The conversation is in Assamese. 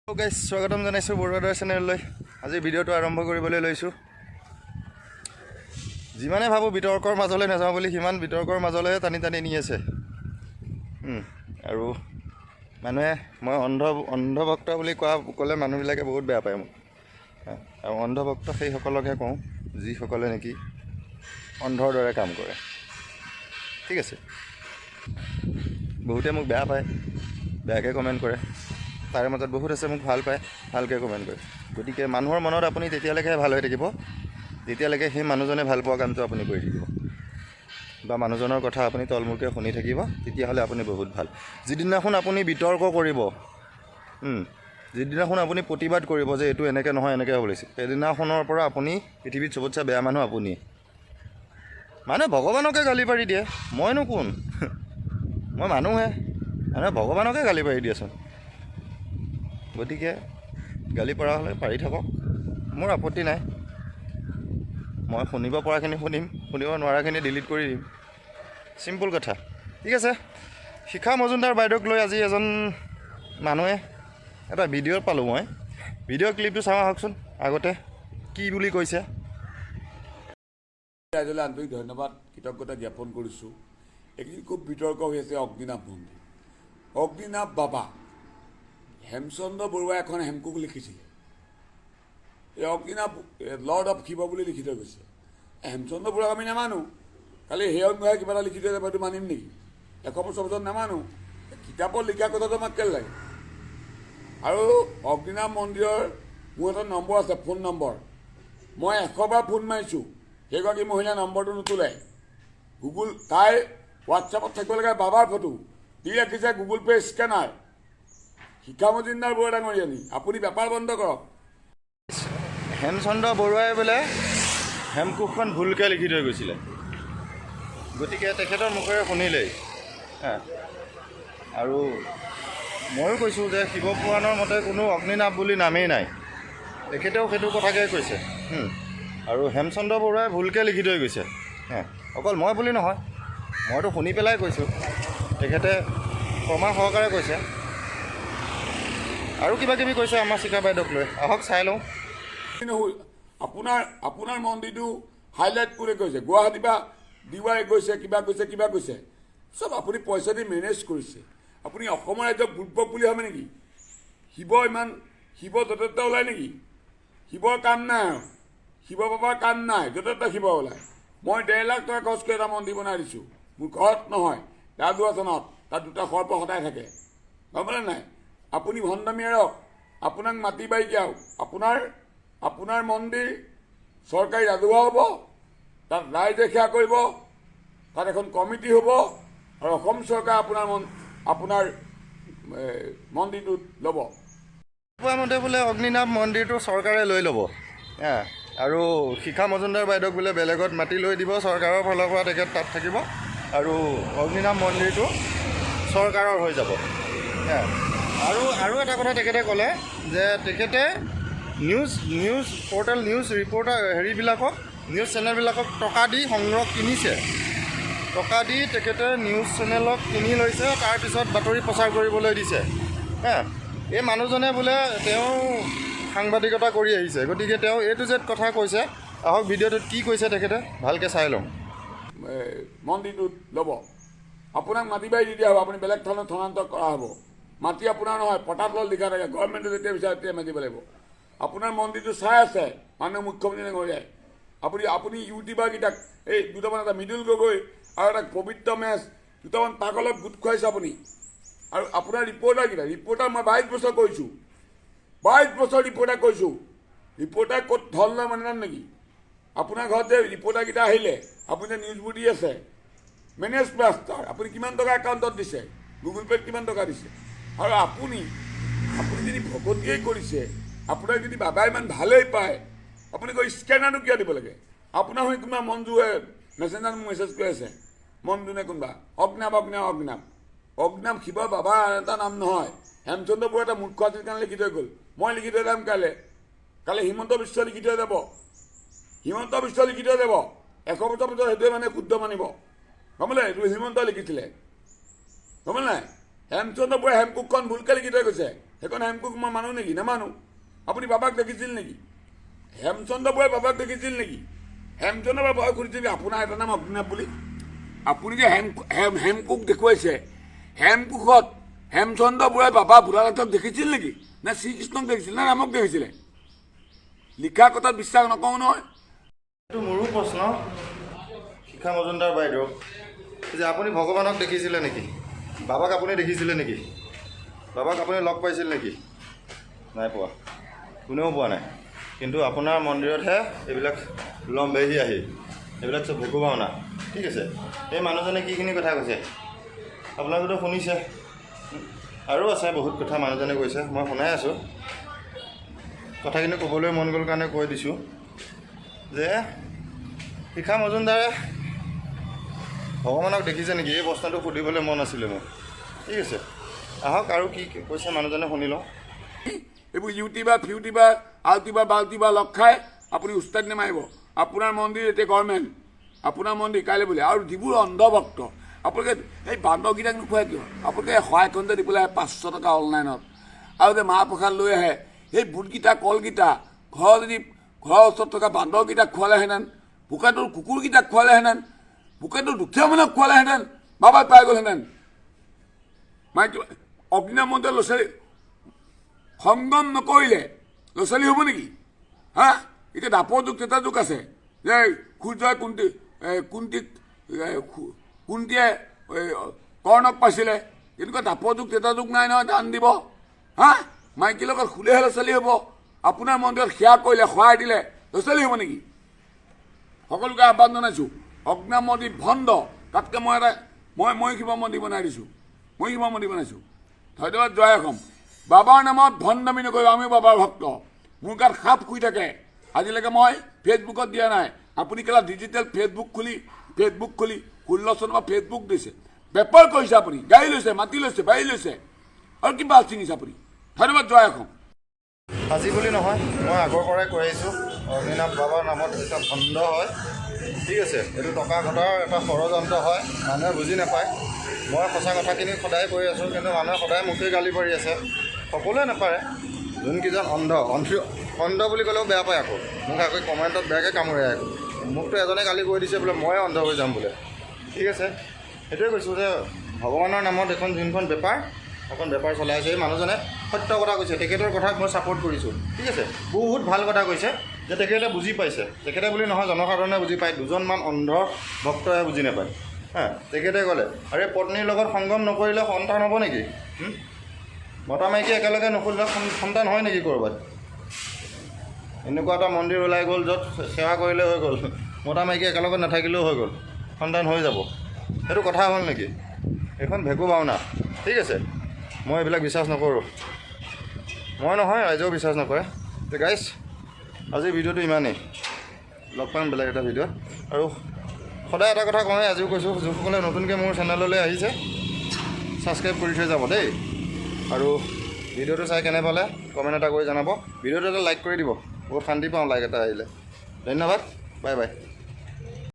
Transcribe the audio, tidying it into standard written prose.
Hello guys, স্বাগতম জনাইছো বৰবাদৰ চেনেললৈ। আজি ভিডিঅ'টো আৰম্ভ কৰিবলৈ লৈছো। যিমানে ভাবো বিতৰ্কৰ মাজলৈ নাযাওঁ বুলি সিমান বিতৰ্কৰ মাজলৈ টানি নি আছে। আৰু মানুহে মই অন্ধভক্ত বুলি ক'লে মানুহবিলাকে বহুত বেয়া পায় মোক। আৰু অন্ধভক্ত সেই সকলকহে কওঁ যিসকলে নেকি অন্ধৰ দৰে কাম কৰে। ঠিক আছে, বহুতে মোক বেয়া পায়, বেয়াকৈ কমেণ্ট কৰে। তাৰে মাজত বহুত আছে মোক ভাল পায়, ভালকৈ কমেণ্ট কৰে। গতিকে মানুহৰ মনত আপুনি তেতিয়ালৈকে ভাল হৈ থাকিব যেতিয়ালৈকে সেই মানুহজনে ভাল পোৱা কামটো আপুনি কৰি থাকিব বা মানুহজনৰ কথা আপুনি তলমূৰকৈ শুনি থাকিব, তেতিয়াহ'লে আপুনি বহুত ভাল। যিদিনাখন আপুনি বিতৰ্ক কৰিব, যিদিনাখন আপুনি প্ৰতিবাদ কৰিব যে এইটো এনেকৈ নহয় এনেকৈ হ'ব লাগিছিল, সেইদিনাখনৰ পৰা আপুনি পৃথিৱীত চবতছে বেয়া মানুহ আপুনি। মানে ভগৱানকে গালি পাৰি দিয়ে, মইনো কোন? মই মানুহে, মানে ভগৱানকে গালি পাৰি দিয়েচোন। গতিকে গালি পৰা হ'লে পাৰি থাকক, মোৰ আপত্তি নাই। মই শুনিব পৰাখিনি শুনিম, শুনিব নোৱাৰাখিনি ডিলিট কৰি দিম, চিম্পুল কথা। ঠিক আছে, শিখা মজুমদাৰ বাইদেউক লৈ আজি এজন মানুহে এটা ভিডিঅ' পালোঁ। মই ভিডিঅ' ক্লিপটো চাওঁ আহকচোন, আগতে কি বুলি কৈছে। ৰাইজলৈ আন্তৰিক ধন্যবাদ কৃতজ্ঞতা জ্ঞাপন কৰিছোঁ। এইখিনি খুব বিতৰ্ক হৈ আছে অগ্নিনাভ মন্দিৰ। অগ্নিনাভ বাবা হেমচন্দ্ৰ বৰুৱাই এখন হেমকুক লিখিছিলে, এই অগ্নিনাভ লৰ্ড অফ শিৱ বুলি লিখি থৈ গৈছে। হেমচন্দ্ৰ বৰুৱাক আমি নামানো, খালি সেই অনুসাৰে কিবা এটা লিখি থৈ যাব, এইটো মানিম নেকি? 100 বছৰ পিছত নামানো। কিতাপত লিখা কথাটো আমাক কেলে লাগে? আৰু অগ্নিনাভ মন্দিৰৰ মোৰ এটা নম্বৰ আছে, ফোন নম্বৰ। মই 100 বাৰ ফোন মাৰিছোঁ, সেইগৰাকী মহিলা নম্বৰটো নোতোলে। গুগল তাই হোৱাটছএপত থাকিব লাগে বাবাৰ ফটো দি ৰাখিছে, গুগল পে' স্কেনাৰ। শিখা মজুমদাৰ বৰুৱা ডাঙৰীয়ানী, আপুনি বেপাৰ বন্ধ কৰক। হেমচন্দ্ৰ বৰুৱাই বোলে হেমকোষখন ভুলকৈ লিখি থৈ গৈছিলে। গতিকে তেখেতৰ মুখেৰে শুনিলেই। আৰু ময়ো কৈছোঁ যে শিৱপুৰাণৰ মতে কোনো অগ্নিনাভ বুলি নামেই নাই, তেখেতেও সেইটো কথাকে কৈছে। আৰু হেমচন্দ্ৰ বৰুৱাই ভুলকৈ লিখি থৈ গৈছে। অকল মই বুলি নহয়, মইতো শুনি পেলাই কৈছোঁ, তেখেতে প্ৰমাণ সহকাৰে কৈছে। আৰু কিবা কিবি কৈছে আমাৰ শিখা বাইদেউক লৈ, আহক চাই লওঁ। আপোনাৰ মন্দিৰটো হাইলাইট কৰি কৈছে, গুৱাহাটীৰ পৰা ডিৱাই গৈছে, কিবা কৈছে, চব আপুনি পইচা দি মেনেজ কৰিছে। আপুনি অসমৰ ৰাজ্যক বুৰ্বক বুলি ভাবে নেকি? শিৱ য'তে ত'তে ওলায় নেকি? শিৱৰ কাম নাই, আৰু শিৱ বাবাৰ কাম নাই, য'তে ত'তে শিৱ ওলায়। মই 1.5 লাখ টকা খৰচ কৰি এটা মন্দিৰ বনাই দিছোঁ, মোৰ ঘৰত নহয়, ৰাজহুৱাচনত। তাত 2টা সৰ্প সদায় থাকে, গম পালে নাই? আপুনি ভণ্ডামী এৰক, আপোনাক মাটি বাৰী দিয়ক। আপোনাৰ মন্দিৰ চৰকাৰী ৰাজহুৱা হ'ব, তাত ৰাইজে সেৱা কৰিব, তাত এখন কমিটি হ'ব, আৰু অসম চৰকাৰে আপোনাৰ মন্দিৰটোত ল'ব। কোৱা মতে বোলে অগ্নিনাভ মন্দিৰটো চৰকাৰে লৈ ল'ব, আৰু শিখা মজুমদাৰ বাইদেউক বোলে বেলেগত মাটি লৈ দিব চৰকাৰৰ ফালৰ পৰা, তেখেত তাত থাকিব, আৰু অগ্নিনাভ মন্দিৰটো চৰকাৰৰ হৈ যাব। আৰু এটা কথা তেখেতে ক'লে যে তেখেতে news portal, news reporter news চেনেলবিলাকক টকা দি সংগ্ৰহ কিনিছে, টকা দি তেখেতে নিউজ চেনেলক কিনি লৈছে, তাৰপিছত বাতৰি প্ৰচাৰ কৰিবলৈ দিছে। এই মানুহজনে বোলে তেওঁ সাংবাদিকতা কৰি আহিছে, গতিকে তেওঁ এইটো যে কথা কৈছে, আহক ভিডিঅ'টোত কি কৈছে তেখেতে ভালকৈ চাই লওঁ। মন্দিৰটোত ল'ব, আপোনাক মাটি বাৰী দি দিয়া হ'ব, আপুনি বেলেগ থানাত স্থানান্তৰ কৰা হ'ব। মাটি আপোনাৰ নহয়, পটাত লিখা থাকে, গভৰ্ণমেণ্টে যেতিয়া বিচাৰে তেতিয়া মাতিব লাগিব। আপোনাৰ মন্দিৰটো চাই আছে মাননীয় মুখ্যমন্ত্ৰী ডাঙৰীয়াই। আপুনি ইউটিউবাৰকেইটাক, এই দুটামান, এটা মৃদুল গগৈ আৰু এটা পবিত্ৰ মেচ, দুটামান পাগলক গোট খুৱাইছে আপুনি। আৰু আপোনাৰ ৰিপৰ্টাৰ মই 22 বছৰ কৰিছোঁ, 22 বছৰ ৰিপৰ্টাৰ কৰিছোঁ। ৰিপৰ্টাৰ ক'ত ধল লয় মানে নাম নেকি? আপোনাৰ ঘৰত যে ৰিপৰ্টাৰকেইটা আহিলে, আপুনি যে নিউজবোৰ দি আছে, মেনেজ মাষ্টাৰ, আপুনি কিমান টকা একাউণ্টত দিছে, গুগল পে'ত কিমান টকা দিছে? আৰু আপুনি যদি ভকতিয়েই কৰিছে, আপোনাক যদি বাবাই ইমান ভালেই পায়, আপুনি কৈ স্কেনাৰটো কিয় দিব লাগে? আপোনাৰ হৈ কোনোবা মঞ্জুৱে মেছেঞ্জাৰত মোক মেছেজ কৰি আছে, মঞ্জু নে কোনোবা, অগ্নিনাভ শিৱ বাবা এটা নাম নহয়। হেমচন্দ্ৰ বৰুৱা এটা মূৰ্খ আছিল কাৰণে লিখি থৈ গ'ল, মই লিখি থৈ যাম কাইলৈ হিমন্ত বিশ্ব লিখি থৈ যাব, 100 বছৰ পিছত সেইটোৱে মানে শুদ্ধ মানিব, গম পালে? এইটো হিমন্ত লিখিছিলে, গম পালে নাই? হেমচন্দ্ৰ বৰুৱাই হেমকুকখন ভুলকৈ লিখি থৈ গৈছে। সেইখন হেমকুক মই মানো নেকি? নামানো। আপুনি বাবাক দেখিছিল নেকি? হেমচন্দ্ৰ বৰুৱাই বাবাক দেখিছিল নেকি? হেমচন্দ্ৰ বৰুৱাই বাবাক সুধিছিল আপোনাৰ এটা নাম অগ্নিনাভ বুলি। আপুনি যে হেমকুক দেখুৱাইছে, হেমকুকত হেমচন্দ্ৰ বৰুৱাই বাবা ভোলানাথক দেখিছিল নেকি? নে শ্ৰীকৃষ্ণক দেখিছিল, নে ৰামক দেখিছিলে? লিখা কথাত বিশ্বাস নকৰোঁ নহয়। এইটো মোৰো প্ৰশ্ন শিখা মজুমদাৰ বাইদেউ, যে আপুনি ভগৱানক দেখিছিলে নেকি? বাবাক আপুনি দেখিছিলে নেকি? বাবাক আপুনি লগ পাইছিল নেকি? নাই পোৱা, কোনেও পোৱা নাই। কিন্তু আপোনাৰ মন্দিৰতহে এইবিলাক লম্বেহি আহি এইবিলাক চব ভেকু ভাওনা। ঠিক আছে, এই মানুহজনে কিখিনি কথা কৈছে আপোনালোকেতো শুনিছে, আৰু আছে বহুত কথা মানুহজনে কৈছে, মই শুনাই আছোঁ। কথাখিনি ক'বলৈ মন গ'ল কাৰণে কৈ দিছোঁ যে শিখা মজুমদাৰে ভগৱানক দেখিছে নেকি? এই প্ৰশ্নটো সুধিবলৈ মন আছিলে মোৰ। ঠিক আছে, আহক আৰু কি কৈছে মানুহজনে শুনি লওঁ। এইবোৰ ইউটিউবাৰ ফিউটিউবাৰ আল্টিবাৰ বাল্টিবাৰ লগ খাই আপুনি উস্তাদ নেমাৰিব। আপোনাৰ মন্দিৰ এতিয়া গভৰ্ণমেণ্ট, আপোনাৰ মন্দিৰ কাইলৈ বুলি। আৰু যিবোৰ অন্ধভক্ত আপোনালোকে এই বান্দৰকেইটাক নোখোৱাই কিয়? আপোনালোকে সহায়খন যে দিবলৈ আহে 500 টকা অনলাইনত, আৰু যে মাহ প্ৰসাদ লৈ আহে, সেই বুটকেইটা কলকেইটা যদি ঘৰৰ ওচৰত থকা বান্দৰকেইটাক খোৱালেহেঁতেন, বোকাটোৰ কুকুৰকেইটাক খোৱালেহেঁতেন, বোকাটোৰ দুখীয়া মানুহক খোৱালেহেঁতেন, বাবাই পাই গ'লহেঁতেন। মাইকী অগ্নিনাভ মন্দিৰৰ ল'ৰা ছোৱালী সংগম নকৰিলে ল'ৰা ছোৱালী হ'ব নেকি? হা, এতিয়া দাপৰ যুগ এটা যুগ আছে যে সূৰ্যই কুন্তীয়ে কৰ্ণক পাইছিলে। এনেকুৱা দাপৰ যুগ এটা যুগ নাই নহয় দান দিব। হা, মাইকীৰ লগত শুলেহে ল'ৰা ছোৱালী হ'ব। আপোনাৰ মন্দিৰত সেৱা কৰিলে, সহায় দিলে ল'ৰা ছোৱালী হ'ব নেকি? সকলোকে আহ্বান জনাইছোঁ, অগ্নিনাভ মন্দিৰ ভণ্ড। তাতকৈ মই শিৱ মন্দিৰ বনাই দিছোঁ, মই শিৱ মন্দিৰ বনাইছোঁ। ধন্যবাদ, জয় অসম। বাবাৰ নামত ভণ্ডামি নকৰিব, আমিও বাবাৰ ভক্ত। মোৰ গাত সাপ শুই থাকে, আজিলৈকে মই ফেচবুকত দিয়া নাই। আপুনি কেলা ডিজিটেল ফেচবুক খুলি 16 চনৰ পৰা ফেচবুক দিছে, বেপাৰ কৰিছে আপুনি, গাড়ী লৈছে, মাটি লৈছে, বাৰী লৈছে, আৰু কিবা ছিঙিছে আপুনি। ধন্যবাদ, জয় অসম। আজি বুলি নহয়, মই আগৰ পৰাই কৈ আহিছোঁ, অগ্নিনাভ বাবাৰ নামত এটা ভণ্ড হয়। ঠিক আছে, এইটো টকা ঘটাৰ এটা ষড়যন্ত্ৰ হয়, মানুহে বুজি নাপায়। মই সঁচা কথাখিনি সদায় কৈ আছোঁ, কিন্তু মানুহে সদায় মোকেই গালি পাৰি আছে। সকলোৱে নাপাৰে, যোনকেইজন অন্ধ বুলি ক'লেও বেয়া পায়, আকৌ মোক আকৌ কমেণ্টত বেয়াকৈ কামুৰে। আকৌ মোকতো এজনে গালি কৈ দিছে বোলে মই অন্ধ হৈ যাম বোলে। ঠিক আছে, সেইটোৱে কৈছোঁ যে ভগৱানৰ নামত এখন যোনখন বেপাৰ, এখন বেপাৰ চলাই আছে। এই মানুহজনে সত্য কথা কৈছে, তেখেতৰ কথাক মই ছাপোৰ্ট কৰিছোঁ। ঠিক আছে, বহুত ভাল কথা কৈছে যে তেখেতে বুজি পাইছে। তেখেতে বুলি নহয়, জনসাধাৰণে বুজি পায়, দুজনমান অন্ধ ভক্তই বুজি নাপায়। হা, তেখেতে ক'লে আৰে পত্নীৰ লগত সংগম নকৰিলে সন্তান হ'ব নেকি? মতা মাইকী একেলগে নকৰিলে সন্তান হয় নেকি ক'ৰবাত? এনেকুৱা এটা মন্দিৰ ওলাই গ'ল য'ত সেৱা কৰিলে হৈ গ'ল, মতা মাইকী একেলগে নাথাকিলেও হৈ গ'ল, সন্তান হৈ যাব। সেইটো কথা হ'ল নেকি? এইখন ভেকু ভাওনা। ঠিক আছে, মই এইবিলাক বিশ্বাস নকৰোঁ, মই নহয়, ৰাইজেও বিশ্বাস নকৰে। তে গাইজ, আজিৰ ভিডিঅ'টো ইমানেই, লগ পাম বেলেগ এটা ভিডিঅ'ত। আৰু সদায় এটা কথা কওঁৱেই, আজিও কৈছোঁ, যোনসকলে নতুনকৈ মোৰ চেনেললৈ আহিছে ছাবস্ক্ৰাইব কৰি থৈ যাব দেই। আৰু ভিডিঅ'টো চাই কেনে পালে কমেণ্ট এটা কৰি জনাব। ভিডিঅ'টো এটা লাইক কৰি দিব, বহুত শান্তি পাওঁ লাইক এটা আহিলে। ধন্যবাদ, বাই বাই।